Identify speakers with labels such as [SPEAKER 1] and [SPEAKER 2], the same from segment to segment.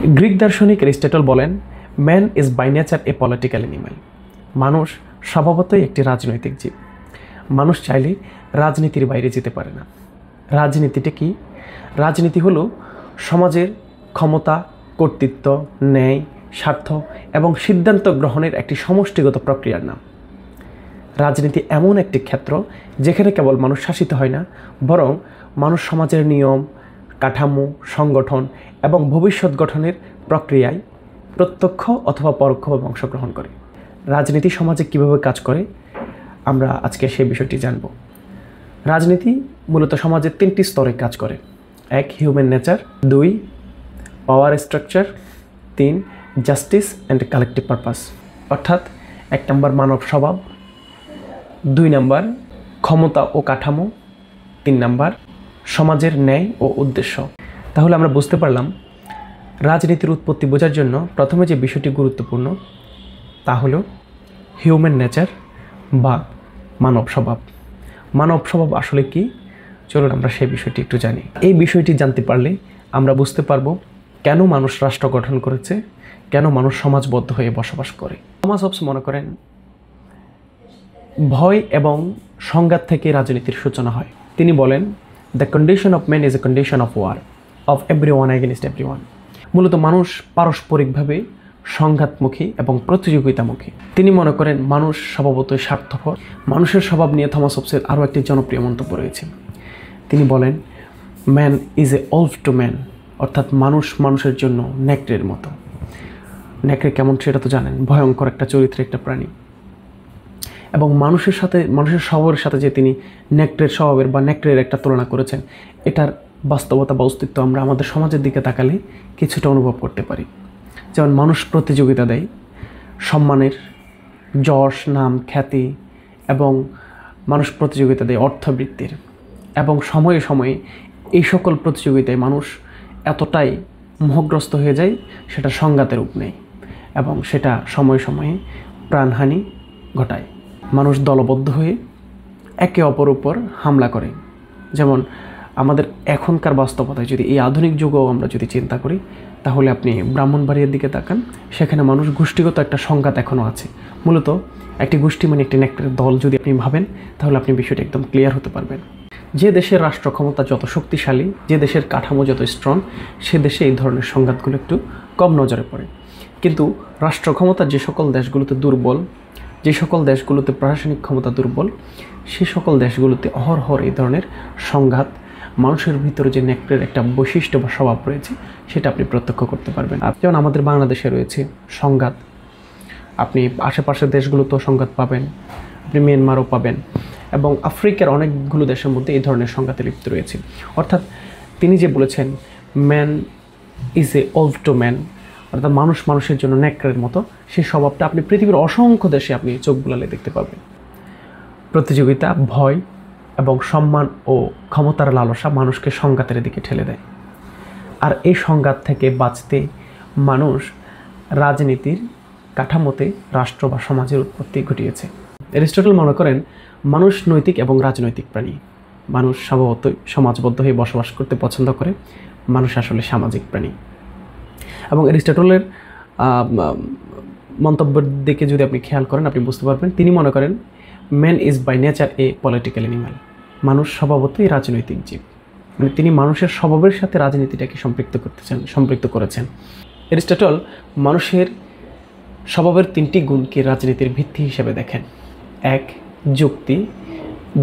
[SPEAKER 1] Greek দার্শনিক Aristotle বলেন, man is by nature a political animal. মানুষ স্বভাবতই একটি রাজনৈতিক জীব। মানুষ চাইলে রাজনীতির বাইরে যেতে পারে না। রাজনীতিটা কি? রাজনীতি হলো সমাজের ক্ষমতা, কর্তৃত্ব, ন্যায়, স্বার্থ এবং সিদ্ধান্ত গ্রহণের একটি সমষ্টিগত প্রক্রিয়ার নাম। রাজনীতি এমন একটি ক্ষেত্র যেখানে কেবল মানুষ শাসিত হয় না, বরং মানুষ সমাজের নিয়ম, কাঠামো, সংগঠন এবং ভবিষ্যৎ গঠনের প্রক্রিয়ায় প্রত্যক্ষ অথবা পরোক্ষভাবে অংশগ্রহণ করে। রাজনীতি সমাজে কীভাবে কাজ করে আমরা আজকে সেই বিষয়টি জানব। রাজনীতি মূলত সমাজের 3টি স্তরে কাজ করে। 1. Human nature, 2. Power structure, 3. Justice and collective purpose. অর্থাৎ 1 নম্বর মানব স্বভাব, 2 নম্বর ক্ষমতা ও কাঠামো, 3 নম্বর সমাজের ন্যায় ও উদ্দেশ্য। তাহলে আমরা বুঝতে পারলাম রাজনীতির উৎপত্তি বোঝার জন্য প্রথমে যে বিষয়টি গুরুত্বপূর্ণ তা হলো হিউম্যান নেচার বা মানব স্বভাব। মানব স্বভাব আসলে কি? চলুন আমরা সেই বিষয়টি একটু জানি। এই বিষয়টি জানতে পারলে আমরা বুঝতে পারবো কেন মানুষ রাষ্ট্র গঠন করেছে, কেন মানুষ সমাজবদ্ধ হয়ে বসবাস করে। থমাস হবস মনে করেন ভয় এবং সংঘাত থেকে রাজনীতির সূচনা হয়। তিনি বলেন, the condition of man is a condition of war of everyone against everyone. মূলত মানুষ পারস্পরিকভাবে সংঘাতমুখী এবং প্রতিযোগিতামুখী। তিনি মনে করেন মানুষ স্বভাবতই স্বার্থপর। মানুষের স্বভাব নিয়ে থমাস হবসের আরও একটি জনপ্রিয় মন্তব্য রয়েছে। তিনি বলেন, man is A wolf to man, অর্থাৎ মানুষ মানুষের জন্য নেকড়ের মতো। নেকড়ে কেমন সেটা তো জানেন, ভয়ঙ্কর একটা চরিত্রের একটা প্রাণী। এবং মানুষের স্বভাবের সাথে যে তিনি নেকড়ের স্বভাবের বা নেকড়ের একটা তুলনা করেছেন, এটার বাস্তবতা বা অস্তিত্ব আমরা আমাদের সমাজের দিকে তাকালে কিছুটা অনুভব করতে পারি। যেমন মানুষ প্রতিযোগিতা দেয় সম্মানের, যশ, নাম, খ্যাতি, এবং মানুষ প্রতিযোগিতা দেয় অর্থবৃত্তির। এবং সময়ে সময়ে এই সকল প্রতিযোগিতায় মানুষ এতটাই মোহগ্রস্ত হয়ে যায় সেটা সংঘাতের রূপ নেয় এবং সেটা সময়ে সময়ে প্রাণহানি ঘটায়। মানুষ দলবদ্ধ হয়ে একে অপর উপর হামলা করে। যেমন আমাদের এখনকার বাস্তবতায় যদি এই আধুনিক যুগও আমরা যদি চিন্তা করি, তাহলে আপনি ব্রাহ্মণবাড়িয়ার দিকে তাকান, সেখানে মানুষ গোষ্ঠীগত একটা সংঘাত এখনও আছে। মূলত একটি গোষ্ঠী মানে একটি নেকড়ের দল যদি আপনি ভাবেন, তাহলে আপনি বিষয়টি একদম ক্লিয়ার হতে পারবেন। যে দেশের রাষ্ট্র ক্ষমতা যত শক্তিশালী, যে দেশের কাঠামো যত স্ট্রং, সে দেশে এই ধরনের সংঘাতগুলো একটু কম নজরে পড়ে। কিন্তু রাষ্ট্র ক্ষমতা যে সকল দেশগুলোতে দুর্বল, যে সকল দেশগুলোতে প্রশাসনিক ক্ষমতা দুর্বল, সে সকল দেশগুলোতে অহরহর এই ধরনের সংঘাত, মানুষের ভিতরে যে নেকড়ের একটা বৈশিষ্ট্য বা স্বভাব রয়েছে সেটা আপনি প্রত্যক্ষ করতে পারবেন। যেমন আমাদের বাংলাদেশে রয়েছে সংঘাত, আপনি আশেপাশের দেশগুলোতেও সংঘাত পাবেন, আপনি মিয়ানমারও পাবেন, এবং আফ্রিকার অনেকগুলো দেশের মধ্যে এই ধরনের সংঘাতে লিপ্ত রয়েছে। অর্থাৎ তিনি যে বলেছেন man is A wolf to man, অর্থাৎ মানুষ মানুষের জন্য নেকড়ের মতো, সেই স্বভাবটা আপনি পৃথিবীর অসংখ্য দেশে আপনি চোখ বুলালে দেখতে পাবেন। প্রতিযোগিতা, ভয় এবং সম্মান ও ক্ষমতার লালসা মানুষকে সংঘাতের দিকে ঠেলে দেয়। আর এই সংঘাত থেকে বাঁচতে মানুষ রাজনীতির কাঠামোতে রাষ্ট্র বা সমাজের উৎপত্তি ঘটিয়েছে। অ্যারিস্টটল মনে করেন মানুষ নৈতিক এবং রাজনৈতিক প্রাণী। মানুষ স্বভাবতই সমাজবদ্ধ হয়ে বসবাস করতে পছন্দ করে। মানুষ আসলে সামাজিক প্রাণী। এবং অ্যারিস্টটলের মন্তব্যের দিকে যদি আপনি খেয়াল করেন, আপনি বুঝতে পারবেন তিনি মনে করেন man is by nature a political animal. মানুষ স্বভাবতই রাজনৈতিক জীব। মানে তিনি মানুষের স্বভাবের সাথে রাজনীতিটাকে সম্পৃক্ত করেছেন। অ্যারিস্টটল মানুষের স্বভাবের 3টি গুণকে রাজনীতির ভিত্তি হিসেবে দেখেন। 1. যুক্তি,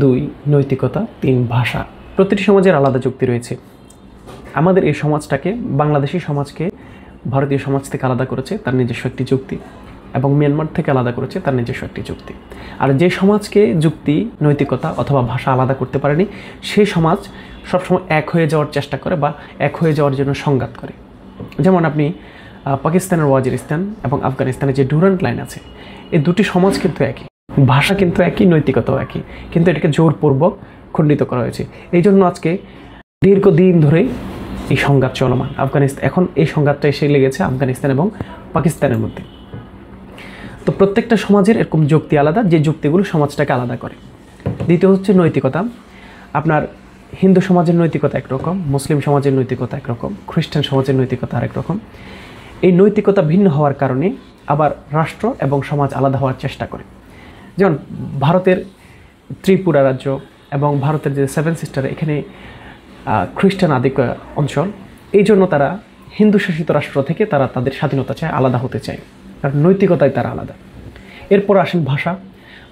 [SPEAKER 1] 2. নৈতিকতা, 3. ভাষা। প্রতিটি সমাজের আলাদা যুক্তি রয়েছে। আমাদের এই সমাজটাকে, বাংলাদেশি সমাজকে ভারতীয় সমাজ থেকে আলাদা করেছে তার নিজস্ব একটি যুক্তি, এবং মিয়ানমার থেকে আলাদা করেছে তার নিজস্ব একটি যুক্তি। আর যে সমাজকে যুক্তি, নৈতিকতা অথবা ভাষা আলাদা করতে পারেনি, সেই সমাজ সবসময় এক হয়ে যাওয়ার চেষ্টা করে বা এক হয়ে যাওয়ার জন্য সংঘাত করে। যেমন আপনি পাকিস্তানের ওয়াজিরিস্তান এবং আফগানিস্তানের যে ডুরান্ট লাইন আছে, এই দুটি সমাজ কিন্তু একই, ভাষা কিন্তু একই, নৈতিকতাও একই, কিন্তু এটাকে জোরপূর্বক খণ্ডিত করা হয়েছে। এই জন্য আজকে দীর্ঘদিন ধরে এই সংঘাত চলমান। এখন এই সংঘাতটা এসে লেগেছে আফগানিস্তান এবং পাকিস্তানের মধ্যে। তো প্রত্যেকটা সমাজের এরকম যুক্তি আলাদা, যে যুক্তিগুলো সমাজটাকে আলাদা করে। দ্বিতীয় হচ্ছে নৈতিকতা। আপনার হিন্দু সমাজের নৈতিকতা একরকম, মুসলিম সমাজের নৈতিকতা একরকম, খ্রিস্টান সমাজের নৈতিকতা আরেক রকম। এই নৈতিকতা ভিন্ন হওয়ার কারণে আবার রাষ্ট্র এবং সমাজ আলাদা হওয়ার চেষ্টা করে। যেমন ভারতের ত্রিপুরা রাজ্য এবং ভারতের যে সেভেন সিস্টার, এখানে খ্রিস্টান আধিক্য অঞ্চল, এই জন্য তারা হিন্দু শাসিত রাষ্ট্র থেকে তারা তাদের স্বাধীনতা চায়, আলাদা হতে চায়, কারণ নৈতিকতায় তারা আলাদা। এরপর আসেন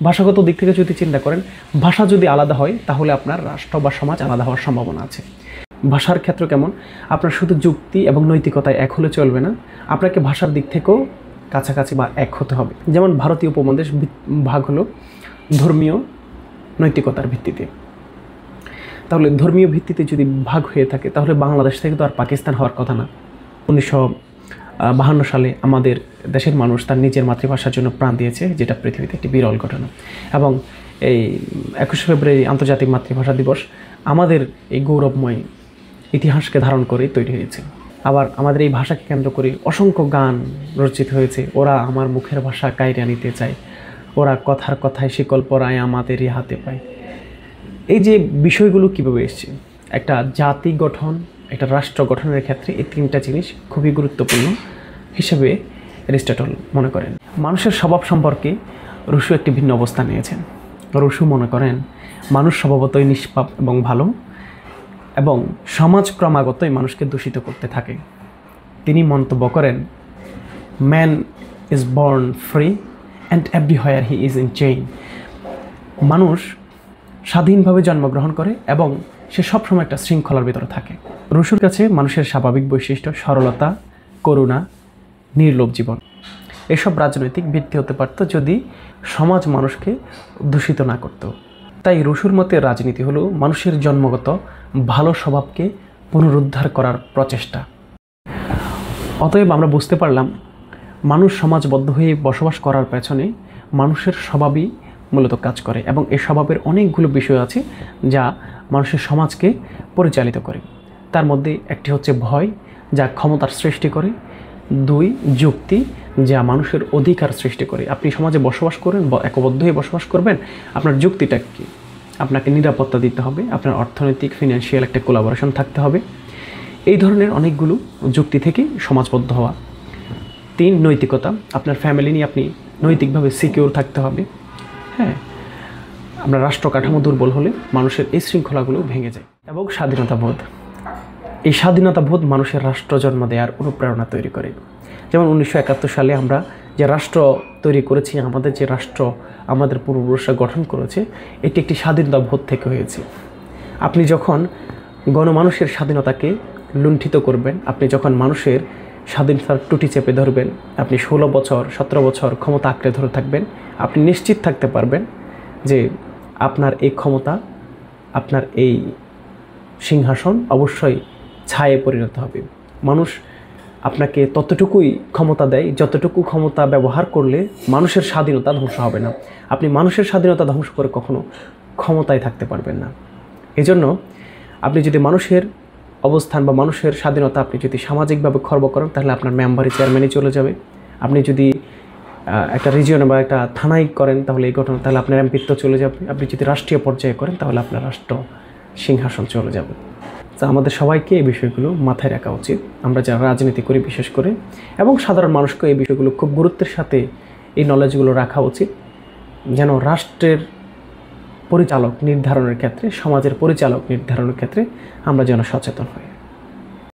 [SPEAKER 1] ভাষাগত দিক থেকে যদি চিন্তা করেন, ভাষা যদি আলাদা হয় তাহলে আপনার রাষ্ট্র বা সমাজ আলাদা হওয়ার সম্ভাবনা আছে। ভাষার ক্ষেত্র কেমন, আপনার শুধু যুক্তি এবং নৈতিকতায় এক হলে চলবে না, আপনাকে ভাষার দিক থেকেও কাছাকাছি বা এক হতে হবে। যেমন ভারতীয় উপমহাদেশ ভাগ হলো ধর্মীয় নৈতিকতার ভিত্তিতে। তাহলে ধর্মীয় ভিত্তিতে যদি ভাগ হয়ে থাকে তাহলে বাংলাদেশ থেকে তো আর পাকিস্তান হওয়ার কথা না। 1952 সালে আমাদের দেশের মানুষ তার নিজের মাতৃভাষার জন্য প্রাণ দিয়েছে, যেটা পৃথিবীতে একটি বিরল ঘটনা। এবং এই 21 ফেব্রুয়ারি আন্তর্জাতিক মাতৃভাষা দিবস আমাদের এই গৌরবময় ইতিহাসকে ধারণ করেই তৈরি হয়েছে। আবার আমাদের এই ভাষাকে কেন্দ্র করে অসংখ্য গান রচিত হয়েছে। ওরা আমার মুখের ভাষা কাইরা নিতে চায়, ওরা কথার কথায় শিকল পরায় আমাদেরই হাতে পায়। এই যে বিষয়গুলো কীভাবে এসছে, একটা জাতি গঠন, একটা রাষ্ট্র গঠনের ক্ষেত্রে এই তিনটা জিনিস খুবই গুরুত্বপূর্ণ হিসেবে অ্যারিস্টটল মনে করেন। মানুষের স্বভাব সম্পর্কে রুশো একটি ভিন্ন অবস্থান নিয়েছেন। রুশো মনে করেন মানুষ স্বভাবতই নিষ্পাপ এবং ভালো, এবং সমাজ ক্রমাগতই মানুষকে দূষিত করতে থাকে। তিনি মন্তব্য করেন, man is born free and everywhere he is in chain. মানুষ স্বাধীনভাবে জন্মগ্রহণ করে এবং সে সবসময় একটা শৃঙ্খলার ভিতরে থাকে। রুশোর কাছে মানুষের স্বাভাবিক বৈশিষ্ট্য সরলতা, করুণা, নির্লোভ জীবন। এসব রাজনৈতিক ভিত্তি হতে পারত যদি সমাজ মানুষকে দূষিত না করত। তাই রুশোর মতে রাজনীতি হলো মানুষের জন্মগত ভালো স্বভাবকে পুনরুদ্ধার করার প্রচেষ্টা। অতএব আমরা বুঝতে পারলাম মানুষ সমাজবদ্ধ হয়ে বসবাস করার পেছনে মানুষের স্বভাবই মূলত কাজ করে, এবং এই স্বভাবের অনেকগুলো বিষয় আছে যা মানুষের সমাজকে পরিচালিত করে। তার মধ্যে একটি হচ্ছে ভয়, যা ক্ষমতার সৃষ্টি করে। 2, যুক্তি, যা মানুষের অধিকার সৃষ্টি করে। আপনি সমাজে বসবাস করেন, একবদ্ধ হয়ে বসবাস করবেন, আপনার যুক্তিটা কী? আপনাকে নিরাপত্তা দিতে হবে, আপনার অর্থনৈতিক ফিনান্সিয়াল একটা কোলাবোরেশন থাকতে হবে। এই ধরনের অনেকগুলো যুক্তি থেকে সমাজবদ্ধ হওয়া। 3, নৈতিকতা, আপনার ফ্যামিলি নিয়ে আপনি নৈতিকভাবে সিকিউর থাকতে হবে। হ্যাঁ, আমরা রাষ্ট্র কাঠামো দুর্বল হলে মানুষের এই শৃঙ্খলাগুলো ভেঙে যায়। এবং স্বাধীনতাবোধ, এই স্বাধীনতাবোধ মানুষের রাষ্ট্র জন্ম দেওয়ার অনুপ্রেরণা তৈরি করে। যেমন 1971 সালে আমরা যে রাষ্ট্র তৈরি করেছি, আমাদের যে রাষ্ট্র আমাদের পূর্বপুরুষরা গঠন করেছে, এটি একটি স্বাধীনতাবোধ থেকে হয়েছে। আপনি যখন গণমানুষের স্বাধীনতাকে লুণ্ঠিত করবেন, আপনি যখন মানুষের স্বাধীনতার টুটি চেপে ধরবেন, আপনি 16 বছর 17 বছর ক্ষমতা আঁকড়ে ধরে থাকবেন, আপনি নিশ্চিত থাকতে পারবেন যে আপনার এই ক্ষমতা, আপনার এই সিংহাসন অবশ্যই ছায়ে পরিণত হবে। মানুষ আপনাকে ততটুকুই ক্ষমতা দেয় যতটুকু ক্ষমতা ব্যবহার করলে মানুষের স্বাধীনতা ধ্বংস হবে না। আপনি মানুষের স্বাধীনতা ধ্বংস করে কখনো ক্ষমতায় থাকতে পারবেন না। এজন্য আপনি যদি মানুষের অবস্থান বা মানুষের স্বাধীনতা আপনি যদি সামাজিকভাবে খর্ব করেন, তাহলে আপনার মেম্বারে চেয়ারম্যানই চলে যাবে। আপনি যদি একটা রিজিয়নে বা একটা থানায় করেন তাহলে এই ঘটনা, তাহলে আপনার এমপিত্ব চলে যাবে। আপনি যদি রাষ্ট্রীয় পর্যায়ে করেন তাহলে আপনার রাষ্ট্র সিংহাসন চলে যাবে। তো আমাদের সবাইকে এই বিষয়গুলো মাথায় রাখা উচিত, আমরা যারা রাজনীতি করি বিশেষ করে, এবং সাধারণ মানুষকে এই বিষয়গুলো খুব গুরুত্বের সাথে এই নলেজগুলো রাখা উচিত, যেন রাষ্ট্রের পরিচালক নির্ধারণের ক্ষেত্রে, সমাজের পরিচালক নির্ধারণের ক্ষেত্রে আমরা যেন সচেতন হই।